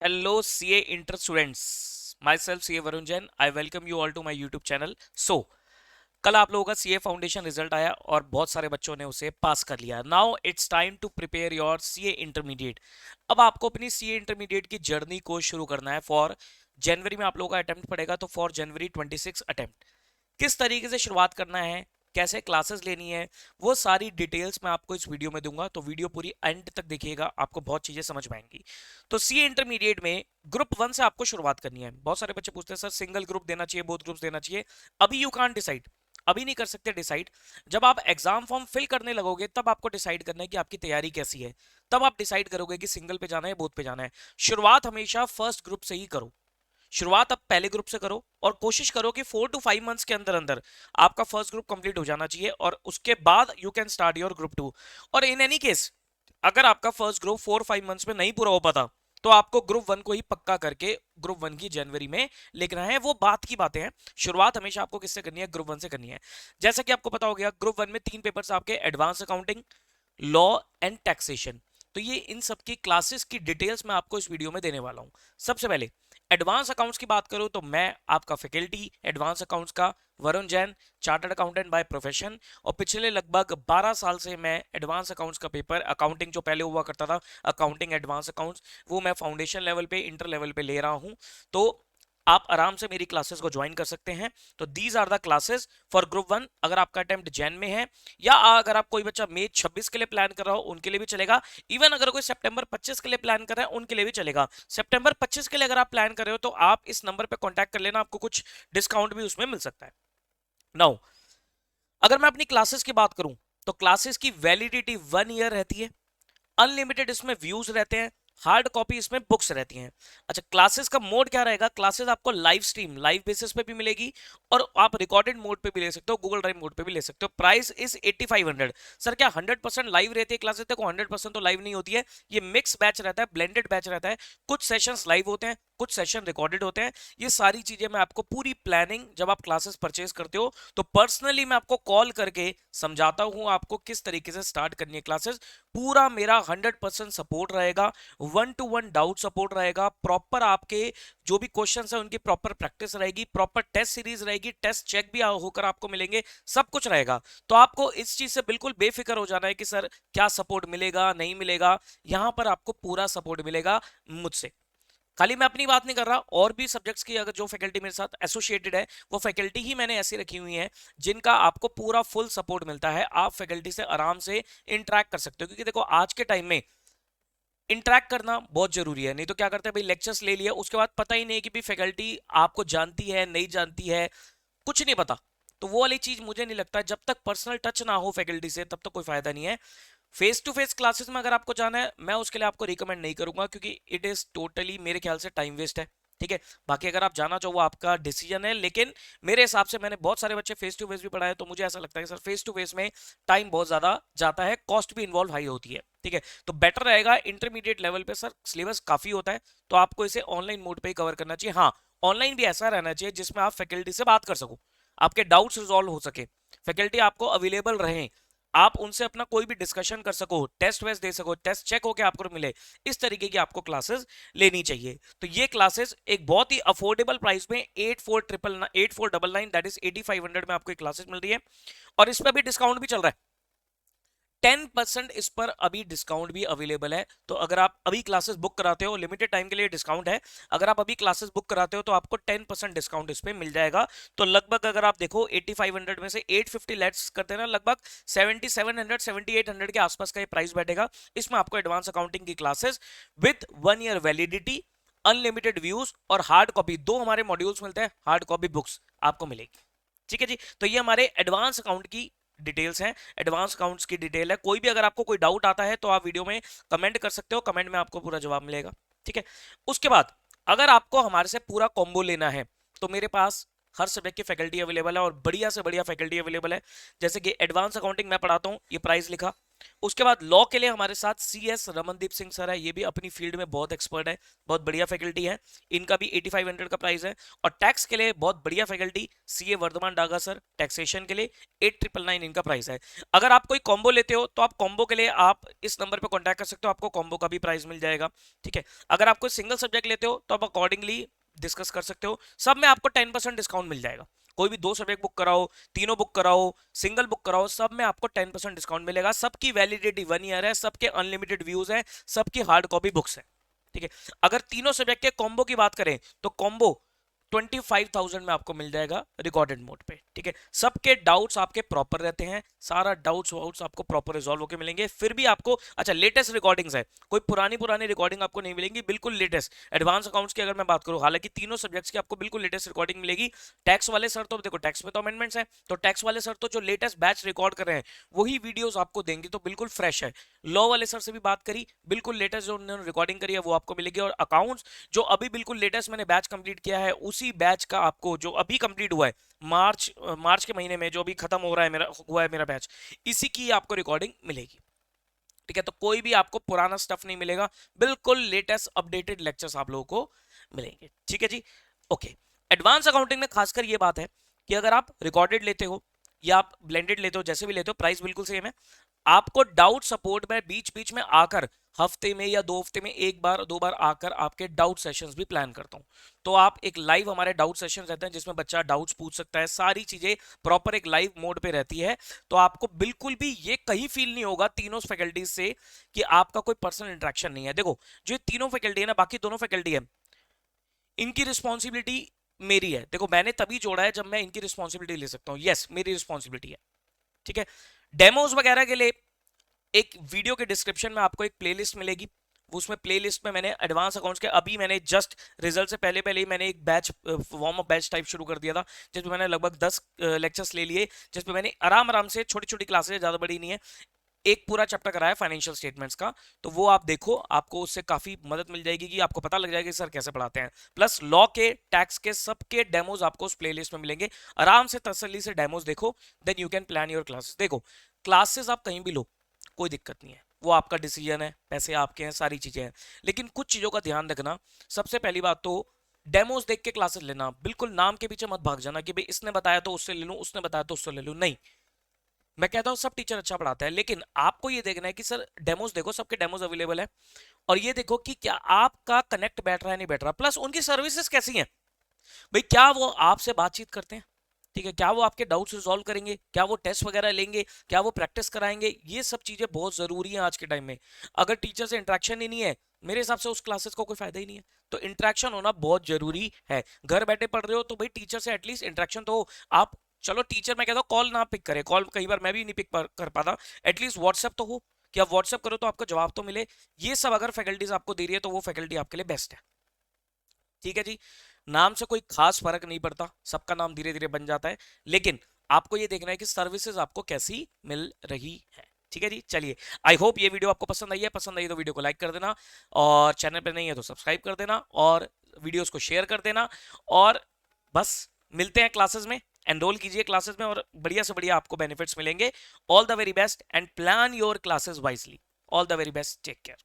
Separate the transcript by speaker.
Speaker 1: Hello CA inter students. Myself CA Varun Jain. I welcome you all to my YouTube channel. So कल आप लोगों का CA foundation result आया और बहुत सारे बच्चों ने उसे पास कर लिया. Now it's time to prepare your CA intermediate. अब आपको अपनी CA इंटरमीडिएट की जर्नी को शुरू करना है. फॉर जनवरी में आप लोगों का अटेम्प्ट पड़ेगा, तो फॉर जनवरी 26 अटेम्प्ट किस तरीके से शुरुआत करना है, कैसे क्लासेस लेनी है, वो सारी डिटेल्स मैं आपको इस वीडियो में दूंगा. तो वीडियो पूरी एंड तक देखिएगा, आपको बहुत चीजें समझ में आएंगी. तो CA इंटरमीडिएट में ग्रुप 1 से आपको शुरुआत करनी है. बहुत सारे बच्चे पूछते हैं सर सिंगल ग्रुप देना चाहिए, बोथ ग्रुप्स देना चाहिए. अभी यू कांट डिसाइड, अभी नहीं कर सकते डिसाइड. जब आप एग्जाम फॉर्म फिल करने लगोगे तब आपको डिसाइड करना है कि आपकी तैयारी कैसी है. तब आप डिसाइड करोगे कि सिंगल पे जाना है, बोथ पे जाना है. शुरुआत हमेशा फर्स्ट ग्रुप से ही करो. शुरुआत अब पहले ग्रुप से करो और कोशिश करो कि 4 to 5 मंथ्स के अंदर अंदर आपका फर्स्ट ग्रुप कंप्लीट हो जाना चाहिए, और उसके बाद you can start your group 2. और इन एनी केस अगर आपका फर्स्ट ग्रुप 4-5 मंथ्स में नहीं पूरा हो पाता, तो आपको ग्रुप 1 को ही पक्का करके ग्रुप 1 की जनवरी में लिखना है. वो बात की बातें हैं. शुरुआत हमेशा आपको किससे करनी है? ग्रुप 1 से करनी है. जैसा कि आपको पता हो गया, ग्रुप 1 में 3 पेपर्स आपके advance accounting, law and taxation. तो ये इन सब की क्लासेस की डिटेल्स मैं आपको इस वीडियो में देने वाला हूं. सबसे पहले एडवांस अकाउंट्स की बात करूं तो मैं आपका फैकल्टी एडवांस अकाउंट्स का Varun Jain, chartered accountant by profession. और पिछले लगभग 12 साल से मैं एडवांस अकाउंट्स का पेपर, अकाउंटिंग जो पहले हुआ करता था अकाउंटिंग एडवांस अकाउंट्स, वो मैं फाउंडेशन लेवल पे, इंटर लेवल पे ले रहा हूं. तो आप आराम से मेरी क्लासेस को ज्वाइन कर सकते हैं. तो these are the classes for group 1. अगर आपका अटेम्प्ट जैन में है, या अगर आप कोई बच्चा मई 26 के लिए प्लान कर रहा हो, उनके लिए भी चलेगा. इवन अगर कोई सितंबर 25 के लिए प्लान कर रहा है, उनके लिए भी चलेगा. सितंबर 25 के लिए अगर आप प्लान कर रहे हो तो आप इस नंबर पर कॉन्टैक्ट कर लेना, आपको कुछ डिस्काउंट भी उसमें मिल सकता है. नाउ अगर मैं अपनी क्लासेस की बात करूं तो क्लासेस की वैलिडिटी 1 ईयर रहती है. अनलिमिटेड इसमें व्यूज रहते हैं. हार्ड कॉपी इसमें बुक्स रहती हैं. अच्छा, क्लासेस का मोड क्या रहेगा? क्लासेस आपको लाइव स्ट्रीम, लाइव बेसिस पे भी मिलेगी, और आप रिकॉर्डेड मोड पे भी ले सकते हो, गूगल ड्राइव मोड पे भी ले सकते हो. Price is 8500. सर क्या 100% लाइव रहती है क्लासेस? देखो 100% तो लाइव नहीं होती है. ये मिक्स बैच रहता है, ब्लेंडेड बैच रहता है. कुछ सेशंस लाइव होते हैं, कुछ सेशन रिकॉर्डेड होते हैं. ये सारी चीजें मैं आपको पूरी प्लानिंग, जब आप क्लासेस परचेज करते हो तो पर्सनली मैं आपको कॉल करके समझाता हूं आपको किस तरीके से स्टार्ट करनी है क्लासेस. पूरा मेरा 100% सपोर्ट रहेगा, 1-to-1 डाउट सपोर्ट रहेगा. प्रॉपर आपके जो भी क्वेश्चंस है उनकी प्रॉपर प्रैक्टिस रहेगी, प्रॉपर टेस्ट सीरीज रहेगी, टेस्ट चेक भी होकर आपको मिलेंगे, सब कुछ रहेगा. तो आपको इस चीज से बिल्कुल बेफिक्र हो जाना है कि सर क्या सपोर्ट मिलेगा नहीं मिलेगा. यहां पर आपको पूरा सपोर्ट मिलेगा मुझसे. खाली मैं अपनी बात नहीं कर रहा, और भी सब्जेक्ट्स की अगर जो फैकल्टी मेरे साथ एसोसिएटेड है, वो फैकल्टी ही मैंने ऐसी रखी हुई है जिनका आपको पूरा फुल सपोर्ट मिलता है. आप फैकल्टी से आराम से इंटरेक्ट कर सकते हो, क्योंकि देखो आज के टाइम में इंटरेक्ट करना बहुत जरूरी है. नहीं तो क्या करते हैं भाई, लेक्चर्स ले लिया, उसके बाद पता ही नहीं कि भाई फैकल्टी आपको जानती है नहीं जानती है, कुछ नहीं पता. तो वो वाली चीज मुझे नहीं लगता, जब तक पर्सनल टच ना हो फैकल्टी से तब तक कोई फायदा नहीं है. फेस टू फेस क्लासेस में अगर आपको जाना है, मैं उसके लिए आपको रिकमेंड नहीं करूंगा, क्योंकि इट इज टोटली मेरे ख्याल से टाइम वेस्ट है. ठीक है, बाकी अगर आप जाना चाहो वो आपका डिसीजन है, लेकिन मेरे हिसाब से मैंने बहुत सारे बच्चे फेस टू फेस भी पढ़ाए, तो मुझे ऐसा लगता है कि सर फेस टू फेस में टाइम बहुत ज्यादा जाता है, कॉस्ट भी इन्वॉल्व हाई होती है. ठीक है, तो बेटर रहेगा इंटरमीडिएट लेवल पे. सर सिलेबस काफी होता है, तो आपको इसे ऑनलाइन मोड पे ही कवर करना चाहिए. हाँ, ऑनलाइन भी ऐसा रहना चाहिए जिसमें आप फैकल्टी से बात कर सको, आपके डाउट्स रिजॉल्व हो सके, फैकल्टी आपको अवेलेबल रहे, आप उनसे अपना कोई भी डिस्कशन कर सको, टेस्ट वेस्ट दे सको, टेस्ट चेक होके आपको मिले. इस तरीके की आपको क्लासेस लेनी चाहिए. तो ये क्लासेस एक बहुत ही अफोर्डेबल प्राइस में 8499 दैट इज 8500 में आपको क्लासेस मिल रही है. और इस पर भी डिस्काउंट भी चल रहा है, 10% इस पर अभी डिस्काउंट भी अवेलेबल है. तो अगर आप अभी क्लासेस बुक कराते हो, लिमिटेड टाइम के लिए डिस्काउंट है, अगर आप अभी क्लासेस बुक कराते हो तो आपको 10% डिस्काउंट इस पे मिल जाएगा. तो लगभग अगर आप देखो 8500 में से 850 लेट्स करते हैं ना, लगभग 7700-7800 के आसपास का ये प्राइस बैठेगा. इसमें आपको एडवांस अकाउंटिंग की classes with 1 year validity, unlimited views और हार्ड कॉपी, 2 हमारे मॉड्यूल्स मिलते हैं, हार्ड कॉपी बुक्स आपको मिलेगी. ठीक है जी, तो ये हमारे एडवांस अकाउंट की डिटेल्स हैं, एडवांस अकाउंट्स की डिटेल है. कोई भी अगर आपको कोई डाउट आता है तो आप वीडियो में कमेंट कर सकते हो, कमेंट में आपको पूरा जवाब मिलेगा. ठीक है, उसके बाद अगर आपको हमारे से पूरा कॉम्बो लेना है तो मेरे पास हर सब्जेक्ट की फैकल्टी अवेलेबल है, और बढ़िया से बढ़िया फैकल्टी अवेलेबल है. जैसे कि एडवांस अकाउंटिंग मैं पढ़ाता हूँ, ये प्राइस लिखा. उसके बाद लॉ के लिए हमारे साथ CS रमनदीप सिंह सर है, ये भी अपनी फील्ड में बहुत एक्सपर्ट है, बहुत बढ़िया फैकल्टी है, इनका भी 8500 का प्राइस है। और टैक्स के लिए बहुत बढ़िया faculty CA Vardhaman Daga sir, taxation के लिए 8999 इनका प्राइस है। अगर आप कोई कॉम्बो लेते हो तो आप कॉम्बो के लिए आप इस नंबर पर कॉन्टैक्ट कर सकते हो, आपको कॉम्बो का भी प्राइस मिल जाएगा, ठीक है। अगर आप कोई सिंगल सब्जेक्ट लेते हो तो आप अकॉर्डिंगली डिस्कस कर सकते हो, सब में आपको 10% डिस्काउंट मिल जाएगा। कोई भी 2 सब्जेक्ट बुक कराओ, तीनों बुक कराओ, सिंगल बुक कराओ, सब में आपको 10% डिस्काउंट मिलेगा। सबकी वैलिडिटी 1 ईयर है, सबके अनलिमिटेड व्यूज है, सबकी हार्ड कॉपी बुक्स है, ठीक है। अगर तीनों सब्जेक्ट के कॉम्बो की बात करें तो कॉम्बो 25,000 में आपको मिल जाएगा रिकॉर्डेड मोड पे, ठीक है। सबके डाउट्स आपके प्रॉपर रहते हैं, सारा डाउट्स वाउट्स आपको प्रॉपर रिजॉल्व होकर मिलेंगे। फिर भी आपको अच्छा लेटेस्ट रिकॉर्डिंग्स है, कोई पुरानी पुरानी रिकॉर्डिंग आपको नहीं मिलेंगी, बिल्कुल लेटेस्ट। एडवांस अकाउंट्स की अगर मैं बात करूं, हालांकि तीनों सब्जेक्ट्स की आपको बिल्कुल लेटेस्ट रिकॉर्डिंग मिलेगी। टैक्स वाले सर तो देखो टैक्स में तो अमेंडमेंट्स है, तो टैक्स वाले सर तो जो लेटेस्ट बैच रिकॉर्ड कर रहे हैं वही वीडियोस आपको देंगे, तो बिल्कुल फ्रेश है। लॉ वाले सर से भी बात करी, बिल्कुल लेटेस्ट जो उन्होंने रिकॉर्डिंग करी है वो आपको मिलेगी। और अकाउंट्स जो अभी बिल्कुल लेटेस्ट मैंने बैच कंप्लीट किया है, उसी बैच का आपको जो अभी कंप्लीट हुआ है मार्च के महीने में, जो अभी खत्म हो रहा है मेरा बैच, इसी की आपको रिकॉर्डिंग मिलेगी, ठीक है। तो कोई भी आपको पुराना स्टफ नहीं मिलेगा, बिल्कुल लेटेस्ट अपडेटेड लेक्चर्स आप लोगों को मिलेंगे, ठीक है जी। ओके, एडवांस अकाउंटिंग में खासकर ये बात है कि अगर आप रिकॉर्डेड लेते हो या आप ब्लेंडेड लेते हो, जैसे भी लेते हो, प्राइस बिल्कुल सेम है। आपको डाउट सपोर्ट में बीच बीच में आकर हफ्ते में या 2 हफ्ते में एक बार 2 बार आकर आपके डाउट सेशंस भी प्लान करता हूं। तो आप एक लाइव हमारे डाउट सेशन रहते हैं जिसमें बच्चा डाउट्स पूछ सकता है, सारी चीजें प्रॉपर एक लाइव मोड पे रहती है। तो आपको बिल्कुल भी ये कहीं फील नहीं होगा तीनों फैकल्टीज से कि आपका कोई पर्सनल इंटरेक्शन नहीं है। देखो जो तीनों फैकल्टी है ना, बाकी दोनों फैकल्टी है, इनकी रिस्पॉन्सिबिलिटी मेरी है। देखो मैंने तभी जोड़ा है जब मैं इनकी रिस्पॉन्सिबिलिटी ले सकता हूं, यस मेरी रिस्पॉन्सिबिलिटी है, ठीक है। डेमोज वगैरह के लिए एक वीडियो के डिस्क्रिप्शन में आपको एक प्लेलिस्ट मिलेगी, उसमें प्लेलिस्ट में मैंने एडवांस अकाउंट्स के अभी मैंने जस्ट रिजल्ट से पहले पहले ही मैंने एक batch warm up batch type शुरू कर दिया था, जिसमें मैंने लगभग 10 लेक्चर्स ले लिए, जिसमें मैंने आराम आराम से छोटी छोटी क्लासेस, ज़्यादा बड़ी नहीं है, एक पूरा चैप्टर कराया फाइनेंशियल स्टेटमेंट्स का। तो वो आप देखो, आपको उससे काफी मदद मिल जाएगी कि आपको पता लग जाएगा कि सर कैसे पढ़ाते हैं। प्लस लॉ के, टैक्स के, सबके डेमोज आपको उस प्लेलिस्ट में मिलेंगे, आराम से तसल्ली से डेमोज देखो, then you can plan your classes. देखो क्लासेस आप कहीं भी लो, कोई दिक्कत नहीं है, वो आपका डिसीजन है, पैसे आपके हैं, सारी चीजें हैं, लेकिन कुछ चीजों का ध्यान रखना। सबसे पहली बात तो डेमोज देख के क्लासेस लेना, बिल्कुल नाम के पीछे मत भाग जाना कि भाई इसने बताया तो उससे ले लूं, उसने बताया तो उससे ले लूं, नहीं। मैं कहता हूं सब टीचर अच्छा पढ़ाता है, लेकिन आपको ये देखना है कि सर डेमोज देखो, सबके डेमोज अवेलेबल है, और ये देखो कि क्या आपका कनेक्ट बैठ रहा है नहीं बैठ रहा, प्लस उनकी सर्विसेज कैसी हैं, भाई क्या वो आपसे बातचीत करते हैं, ठीक है, क्या वो आपके डाउट्स रिजॉल्व करेंगे, क्या वो टेस्ट वगैरह लेंगे, क्या वो प्रैक्टिस कराएंगे, ये सब चीजें बहुत जरूरी हैं आज के टाइम में। अगर टीचर से इंटरेक्शन ही नहीं है, मेरे हिसाब से उस क्लासेस को कोई फायदा ही नहीं है। तो इंटरेक्शन होना बहुत जरूरी है। घर बैठे पढ़ रहे हो तो भाई टीचर से एटलीस्ट इंटरेक्शन तो हो। आप चलो टीचर मैं कहता हूँ कॉल ना पिक करे, कॉल कई बार मैं भी नहीं पिक कर पाता, एटलीस्ट व्हाट्सएप तो हो कि आप व्हाट्सएप करो तो आपको जवाब तो मिले। ये सब अगर फैकल्टीज आपको दे रही है तो वो फैकल्टी आपके लिए बेस्ट है, ठीक है जी। नाम से कोई खास फर्क नहीं पड़ता, सबका नाम धीरे धीरे बन जाता है, लेकिन आपको ये देखना है कि सर्विसेज आपको कैसी मिल रही है, ठीक है जी। चलिए, आई होप ये वीडियो आपको पसंद आई है, पसंद आई तो वीडियो को लाइक कर देना, और चैनल पे नहीं है तो सब्सक्राइब कर देना, और वीडियोस को शेयर कर देना, और बस मिलते हैं क्लासेस में, एनरोल कीजिए क्लासेस में, और बढ़िया से बढ़िया आपको बेनिफिट्स मिलेंगे। All the very best and plan your classes wisely. All the very best, take care.